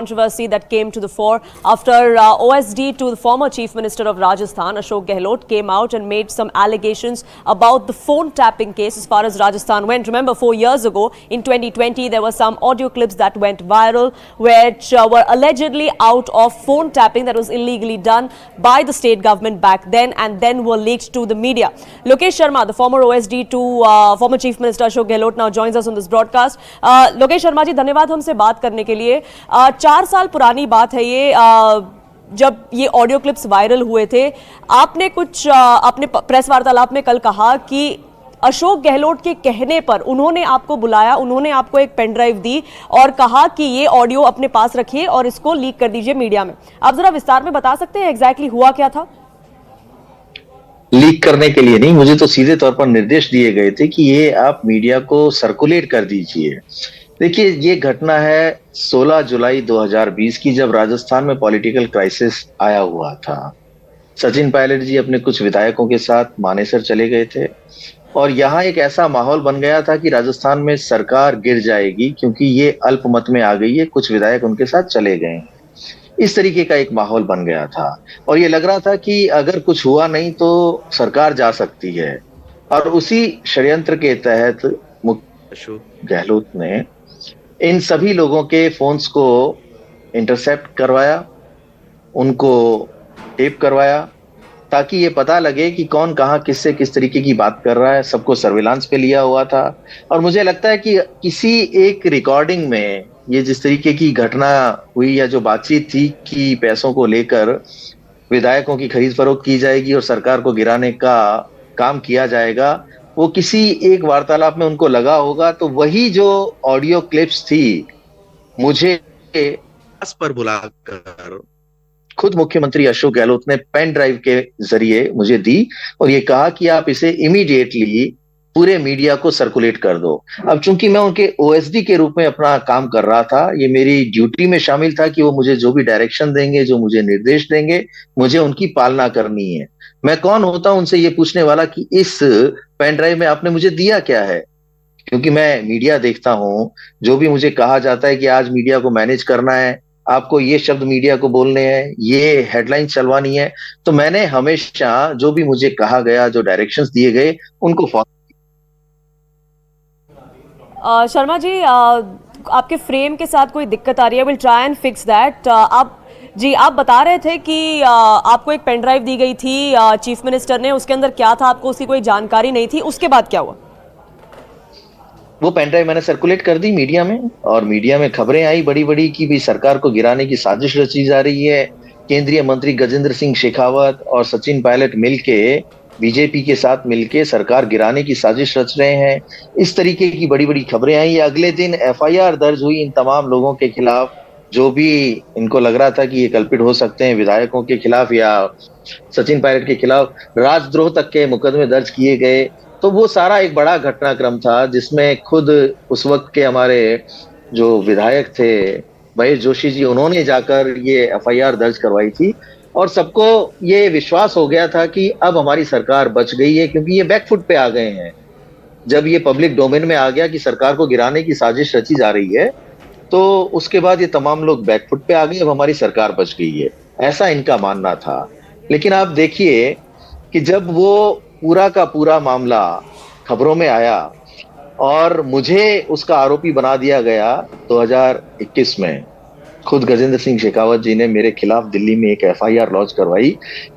Controversy that came to the fore after OSD to the former Chief Minister of Rajasthan, Ashok Gehlot, came out and made some allegations about the phone tapping case as far as Rajasthan went. Remember, 4 years ago, in 2020, there were some audio clips that went viral which were allegedly out of phone tapping that was illegally done by the state government back then and then were leaked to the media. Lokesh Sharma, the former OSD to former Chief Minister Ashok Gehlot, now joins us on this broadcast. Lokesh Sharma ji, धन्यवाद हमसे बात करने के लिए. 4 साल पुरानी बात है ये, जब ये ऑडियो क्लिप्स वायरल हुए थे. आपने कुछ अपने प्रेस वार्तालाप में कल कहा कि अशोक गहलोत के कहने पर उन्होंने आपको बुलाया, उन्होंने आपको एक पेन ड्राइव दी और कहा कि ये ऑडियो अपने पास रखिए और इसको लीक कर दीजिए मीडिया में. आप जरा विस्तार में बता सकते हैं एग्जैक्टली हुआ क्या था? लीक करने के लिए नहीं, मुझे तो सीधे तौर पर निर्देश दिए गए थे कि ये आप मीडिया को सर्कुलेट कर दीजिए. देखिए, ये घटना है 16 जुलाई 2020 की, जब राजस्थान में पॉलिटिकल क्राइसिस आया हुआ था. सचिन पायलट जी अपने कुछ विधायकों के साथ मानेसर चले गए थे और यहाँ एक ऐसा माहौल बन गया था कि राजस्थान में सरकार गिर जाएगी क्योंकि ये अल्पमत में आ गई है. कुछ विधायक उनके साथ चले गए. इस तरीके का एक माहौल बन गया था और ये लग रहा था कि अगर कुछ हुआ नहीं तो सरकार जा सकती है. और उसी षड्यंत्र के तहत अशोक गहलोत ने इन सभी लोगों के फोन्स को इंटरसेप्ट करवाया, उनको टेप करवाया, ताकि ये पता लगे कि कौन कहाँ किससे किस तरीके की बात कर रहा है. सबको सर्विलांस पे लिया हुआ था और मुझे लगता है कि किसी एक रिकॉर्डिंग में ये जिस तरीके की घटना हुई या जो बातचीत थी कि पैसों को लेकर विधायकों की खरीद फरोख्त की जाएगी और सरकार को गिराने का काम किया जाएगा, वो किसी एक वार्तालाप में उनको लगा होगा. तो वही जो ऑडियो क्लिप्स थी मुझे पास पर बुलाकर खुद मुख्यमंत्री अशोक गहलोत ने पेन ड्राइव के जरिए मुझे दी और ये कहा कि आप इसे इमीडिएटली पूरे मीडिया को सर्कुलेट कर दो. अब चूंकि मैं उनके ओएसडी के रूप में अपना काम कर रहा था, ये मेरी ड्यूटी में शामिल था कि वो मुझे जो भी डायरेक्शन देंगे, जो मुझे निर्देश देंगे, मुझे उनकी पालना करनी है. मैं कौन होता हूं उनसे ये पूछने वाला कि इस पेन ड्राइव में आपने मुझे दिया क्या है, क्योंकि मैं मीडिया देखता हूं. जो भी मुझे कहा जाता है कि आज मीडिया को मैनेज करना है, आपको ये शब्द मीडिया को बोलने हैं, ये हेडलाइन चलवानी है, तो मैंने हमेशा जो भी मुझे कहा गया, जो डायरेक्शंस दिए गए, उनको फॉलो. शर्मा जी, आपके फ्रेम के साथ कोई दिक्कत आ रही है. Will try and fix that. आप बता रहे थे कि आपको एक पेन ड्राइव दी गई थी चीफ मिनिस्टर ने, उसके अंदर क्या था आपको उसकी कोई जानकारी नहीं थी. उसके बाद क्या हुआ? वो पेन ड्राइव मैंने सर्कुलेट कर दी मीडिया में और मीडिया में खबरें आई बड़ी बड़ी कि भी सरकार को गिराने की साजिश रची जा रही है. केंद्रीय मंत्री गजेंद्र सिंह शेखावत और सचिन पायलट मिलके बीजेपी के साथ मिलके सरकार गिराने की साजिश रच रहे हैं. इस तरीके की बड़ी बड़ी खबरें आई. अगले दिन एफआईआर दर्ज हुई इन तमाम लोगों के खिलाफ, जो भी इनको लग रहा था कि ये कल्पित हो सकते हैं, विधायकों के खिलाफ या सचिन पायलट के खिलाफ राजद्रोह तक के मुकदमे दर्ज किए गए. तो वो सारा एक बड़ा घटनाक्रम था जिसमें खुद उस वक्त के हमारे जो विधायक थे महेश जोशी जी, उन्होंने जाकर ये एफआईआर दर्ज करवाई थी और सबको ये विश्वास हो गया था कि अब हमारी सरकार बच गई है, क्योंकि ये बैकफुट पे आ गए हैं. जब ये पब्लिक डोमेन में आ गया कि सरकार को गिराने की साजिश रची जा रही है, तो उसके बाद ये तमाम लोग बैकफुट पे आ गए, अब हमारी सरकार बच गई है, ऐसा इनका मानना था. लेकिन आप देखिए कि जब वो पूरा का पूरा मामला खबरों में आया और मुझे उसका आरोपी बना दिया गया 2021 में, खुद गजेंद्र सिंह शेखावत जी ने मेरे खिलाफ दिल्ली में एक एफआईआर लॉन्च करवाई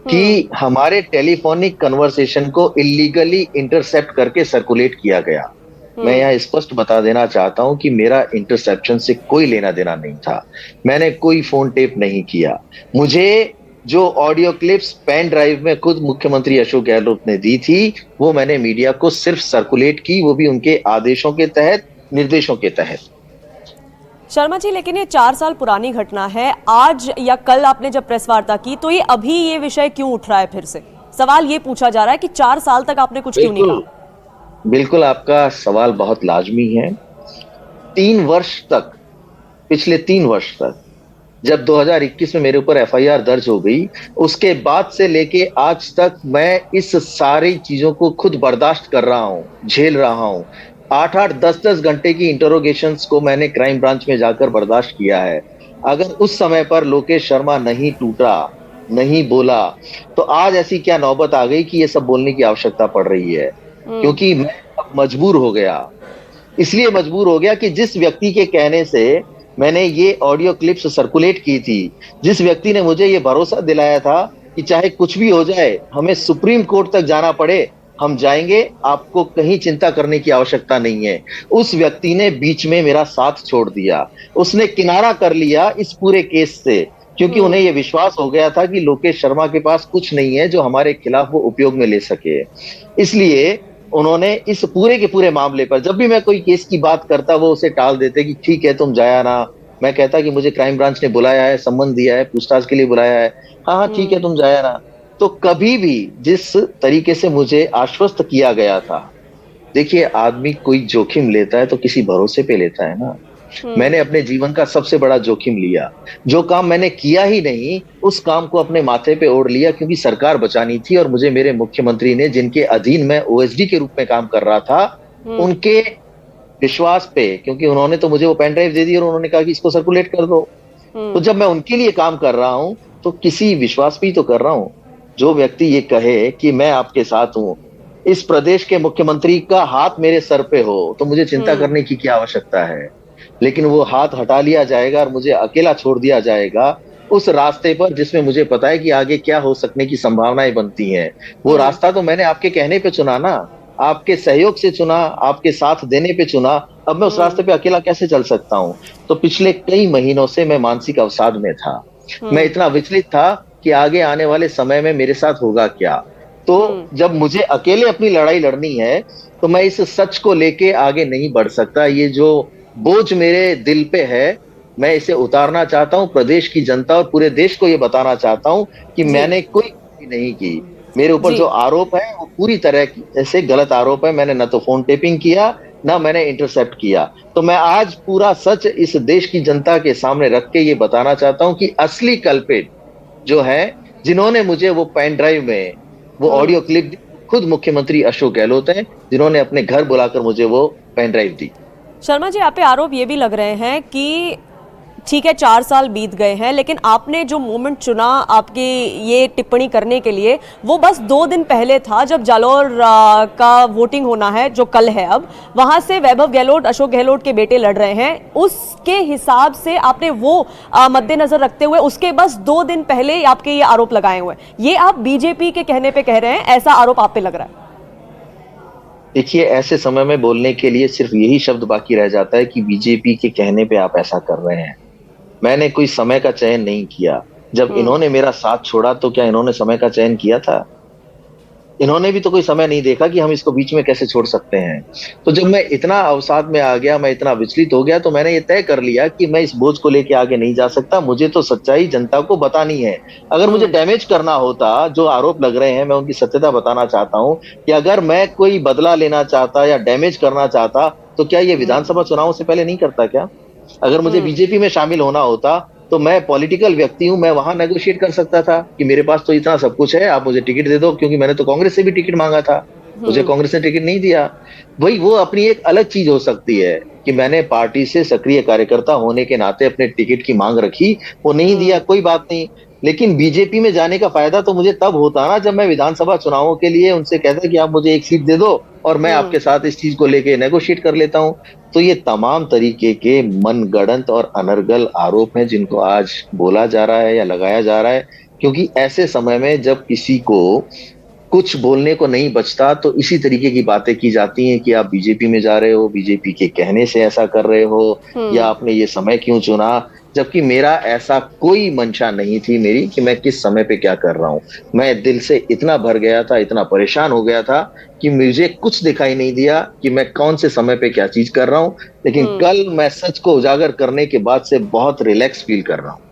कि हमारे टेलीफोनिक कन्वर्सेशन को इलीगली इंटरसेप्ट करके सर्कुलेट किया गया. मैं यहाँ स्पष्ट बता देना चाहता हूं कि मेरा इंटरसेप्शन से कोई लेना देना नहीं था. मैंने कोई फोन टेप नहीं किया. मुझे जो ऑडियो क्लिप्स पेन ड्राइव में खुद मुख्यमंत्री अशोक गहलोत ने दी थी, वो मैंने मीडिया को सिर्फ सर्कुलेट की, वो भी उनके आदेशों के तहत, निर्देशों के तहत. शर्मा जी, लेकिन ये 4 साल पुरानी घटना है. आज या कल आपने जब प्रेस वार्ता की तो ये अभी ये विषय क्यों उठ रहा है? फिर से सवाल ये पूछा जा रहा है कि 4 साल तक आपने कुछ क्यों नहीं कहा? बिल्कुल, आपका सवाल बहुत लाजमी है. 3 वर्ष तक, पिछले 3 वर्ष तक, जब 2021 में मेरे ऊपर एफआईआर दर्ज हो गई, उसके बाद से लेके आज तक मैं इस सारी चीजों को खुद बर्दाश्त कर रहा हूं, झेल रहा हूं. 8-8, 10-10 घंटे की इंटरोगेशंस को मैंने क्राइम ब्रांच में जाकर बर्दाश्त किया है. अगर उस समय पर लोकेश शर्मा नहीं टूटा, नहीं बोला, तो आज ऐसी क्या नौबत आ गई कि ये सब बोलने की आवश्यकता पड़ रही है। क्योंकि मैं अब मजबूर हो गया, इसलिए मजबूर हो गया कि जिस व्यक्ति के कहने से मैंने ये ऑडियो क्लिप्स सर्कुलेट की थी, जिस व्यक्ति ने मुझे ये भरोसा दिलाया था कि चाहे कुछ भी हो जाए, हमें सुप्रीम कोर्ट तक जाना पड़े, हम जाएंगे, आपको कहीं चिंता करने की आवश्यकता नहीं है। उस व्यक्ति ने बीच में मेरा साथ छोड़ दिया, उसने किनारा कर लिया इस पूरे केस से, क्योंकि उन्हें यह विश्वास हो गया था कि लोकेश शर्मा के पास कुछ नहीं है जो हमारे खिलाफ वो उपयोग में ले सके। इसलिए उन्होंने इस पूरे के पूरे मामले पर जब भी मैं कोई केस की बात करता, वो उसे टाल देते कि ठीक है तुम जाया ना। मैं कहता कि मुझे क्राइम ब्रांच ने बुलाया है, सम्मन दिया है, पूछताछ के लिए बुलाया है। हाँ हाँ ठीक है तुम जाया ना। तो कभी भी जिस तरीके से मुझे आश्वस्त किया गया था, देखिए आदमी कोई जोखिम लेता है तो किसी भरोसे पे लेता है ना। मैंने अपने जीवन का सबसे बड़ा जोखिम लिया, जो काम मैंने किया ही नहीं उस काम को अपने माथे पे ओढ़ लिया, क्योंकि सरकार बचानी थी और मुझे मेरे मुख्यमंत्री ने, जिनके अधीन मैं ओएसडी के रूप में काम कर रहा था, उनके विश्वास पे, क्योंकि उन्होंने तो मुझे वो पेन ड्राइव दे दी और उन्होंने कहा कि इसको सर्कुलेट कर दो। तो जब मैं उनके लिए काम कर रहा हूं तो किसी विश्वास पे ही तो कर रहा हूं। जो व्यक्ति ये कहे कि मैं आपके साथ हूं, इस प्रदेश के मुख्यमंत्री का हाथ मेरे सर पे हो, तो मुझे चिंता करने की क्या आवश्यकता है। लेकिन वो हाथ हटा लिया जाएगा और मुझे अकेला छोड़ दिया जाएगा उस रास्ते पर जिसमें मुझे पता है कि आगे क्या हो सकने की संभावनाएं बनती हैं। वो रास्ता तो मैंने आपके कहने पे चुना ना, आपके सहयोग से चुना, आपके साथ देने पे चुना। अब मैं उस रास्ते पे अकेला कैसे चल सकता हूँ। तो पिछले कई महीनों से मैं मानसिक अवसाद में था, मैं इतना विचलित था कि आगे आने वाले समय में मेरे साथ होगा क्या। तो जब मुझे अकेले अपनी लड़ाई लड़नी है तो मैं इस सच को लेके आगे नहीं बढ़ सकता। ये जो बोझ मेरे दिल पे है, मैं इसे उतारना चाहता हूँ। प्रदेश की जनता और पूरे देश को ये बताना चाहता हूँ कि मैंने कोई गलती नहीं की। मेरे ऊपर जो आरोप है वो पूरी तरह से गलत आरोप है। मैंने न तो फोन टेपिंग किया, ना मैंने इंटरसेप्ट किया। तो मैं आज पूरा सच इस देश की जनता के सामने रख के ये बताना चाहता हूँ कि असली कल्प्रिट जो है, जिन्होंने मुझे वो पेन ड्राइव में वो ऑडियो क्लिप दी, खुद मुख्यमंत्री अशोक गहलोत हैं, जिन्होंने अपने घर बुलाकर मुझे वो पेन ड्राइव दी। शर्मा जी, आप पे आरोप ये भी लग रहे हैं कि ठीक है 4 साल बीत गए हैं, लेकिन आपने जो मोमेंट चुना आपकी ये टिप्पणी करने के लिए, वो बस 2 दिन पहले था जब जालौर का वोटिंग होना है, जो कल है। अब वहां से वैभव गहलोत, अशोक गहलोत के बेटे लड़ रहे हैं। उसके हिसाब से आपने वो मद्देनजर रखते हुए उसके बस 2 दिन पहले आपके ये आरोप लगाए हुए हैं। ये आप बीजेपी के कहने पे कह रहे हैं, ऐसा आरोप आप पे लग रहा है? देखिए, ऐसे समय में बोलने के लिए सिर्फ यही शब्द बाकी रह जाता है कि बीजेपी के कहने पे आप ऐसा कर रहे हैं। मैंने कोई समय का चयन नहीं किया। जब इन्होंने मेरा साथ छोड़ा तो क्या इन्होंने समय का चयन किया था? इन्होंने भी तो कोई समय नहीं देखा कि हम इसको बीच में कैसे छोड़ सकते हैं। तो जब मैं इतना अवसाद में आ गया, मैं इतना विचलित हो गया, तो मैंने ये तय कर लिया कि मैं इस बोझ को लेके आगे नहीं जा सकता। मुझे तो सच्चाई जनता को बतानी है। अगर मुझे डैमेज करना होता, जो आरोप लग रहे हैं, मैं उनकी सत्यता बताना चाहता हूं कि अगर मैं कोई बदला लेना चाहता या डैमेज करना चाहता तो क्या ये विधानसभा चुनावों से पहले नहीं करता क्या? अगर मुझे बीजेपी में शामिल होना होता तो मैं पॉलिटिकल व्यक्ति हूं, मैं वहां नेगोशिएट कर सकता था कि मेरे पास तो इतना सब कुछ है, आप मुझे टिकट दे दो, क्योंकि मैंने तो कांग्रेस से भी टिकट मांगा था, मुझे कांग्रेस ने टिकट नहीं दिया। वही वो अपनी एक अलग चीज हो सकती है कि मैंने पार्टी से सक्रिय कार्यकर्ता होने के नाते अपने टिकट की मांग रखी, वो नहीं दिया, कोई बात नहीं। लेकिन बीजेपी में जाने का फायदा तो मुझे तब होता ना जब मैं विधानसभा चुनावों के लिए उनसे कहता कि आप मुझे एक सीट दे दो और मैं आपके साथ इस चीज को लेके नेगोशिएट कर लेता हूं। तो ये तमाम तरीके के मनगढ़ंत और अनर्गल आरोप हैं जिनको आज बोला जा रहा है या लगाया जा रहा है, क्योंकि ऐसे समय में जब किसी को कुछ बोलने को नहीं बचता तो इसी तरीके की बातें की जाती हैं कि आप बीजेपी में जा रहे हो, बीजेपी के कहने से ऐसा कर रहे हो, या आपने ये समय क्यों चुना। जबकि मेरा ऐसा कोई मंशा नहीं थी मेरी कि मैं किस समय पे क्या कर रहा हूं। मैं दिल से इतना भर गया था, इतना परेशान हो गया था कि मुझे कुछ दिखाई नहीं दिया कि मैं कौन से समय पे क्या चीज कर रहा हूं। लेकिन कल मैं सच को उजागर करने के बाद से बहुत रिलैक्स फील कर रहा हूं।